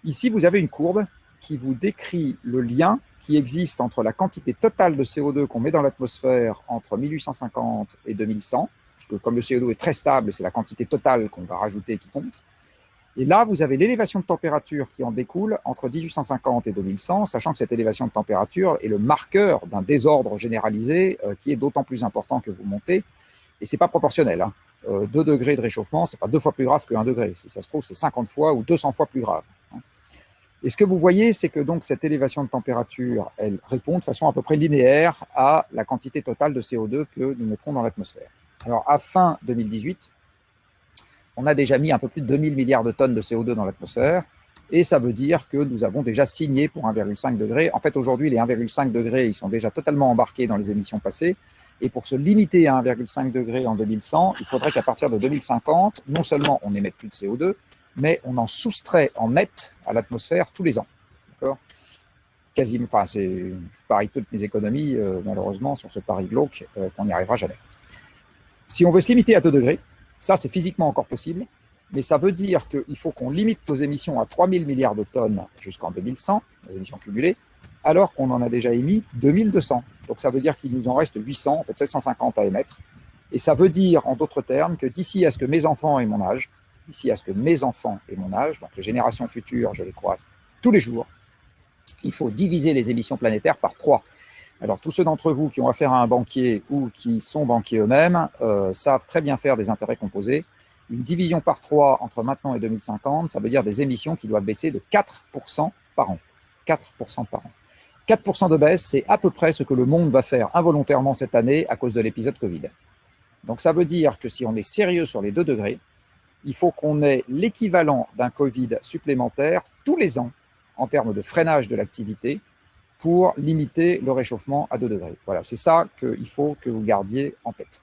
Ici, vous avez une courbe qui vous décrit le lien qui existe entre la quantité totale de CO2 qu'on met dans l'atmosphère entre 1850 et 2100, parce que comme le CO2 est très stable, c'est la quantité totale qu'on va rajouter qui compte. Et là, vous avez l'élévation de température qui en découle entre 1850 et 2100, sachant que cette élévation de température est le marqueur d'un désordre généralisé qui est d'autant plus important que vous montez. Et ce n'est pas proportionnel. 2 degrés de réchauffement, ce n'est pas 2 fois plus grave que 1 degré. Si ça se trouve, c'est 50 fois ou 200 fois plus grave. Et ce que vous voyez, c'est que donc cette élévation de température, elle répond de façon à peu près linéaire à la quantité totale de CO2 que nous mettrons dans l'atmosphère. Alors, à fin 2018, on a déjà mis un peu plus de 2000 milliards de tonnes de CO2 dans l'atmosphère, et ça veut dire que nous avons déjà signé pour 1,5 degré. En fait, aujourd'hui, les 1,5 degrés, ils sont déjà totalement embarqués dans les émissions passées, et pour se limiter à 1,5 degré en 2100, il faudrait qu'à partir de 2050, non seulement on n'émette plus de CO2, mais on en soustrait en net à l'atmosphère tous les ans. D'accord ? Quasiment, enfin, je parie toutes mes économies, malheureusement, sur ce pari glauque, qu'on n'y arrivera jamais. Si on veut se limiter à 2 degrés, ça, c'est physiquement encore possible, mais ça veut dire qu'il faut qu'on limite nos émissions à 3000 milliards de tonnes jusqu'en 2100, nos émissions cumulées, alors qu'on en a déjà émis 2200. Donc ça veut dire qu'il nous en reste 800, en fait 750 à émettre. Et ça veut dire, en d'autres termes, que d'ici à ce que mes enfants aient mon âge, donc les générations futures, je les croise tous les jours, il faut diviser les émissions planétaires par 3. Alors, tous ceux d'entre vous qui ont affaire à un banquier ou qui sont banquiers eux-mêmes savent très bien faire des intérêts composés. Une division par 3 entre maintenant et 2050, ça veut dire des émissions qui doivent baisser de 4% par an. 4% par an. 4% de baisse, c'est à peu près ce que le monde va faire involontairement cette année à cause de l'épisode Covid. Donc, ça veut dire que si on est sérieux sur les 2 degrés, il faut qu'on ait l'équivalent d'un Covid supplémentaire tous les ans en termes de freinage de l'activité pour limiter le réchauffement à 2 degrés. Voilà, c'est ça qu'il faut que vous gardiez en tête.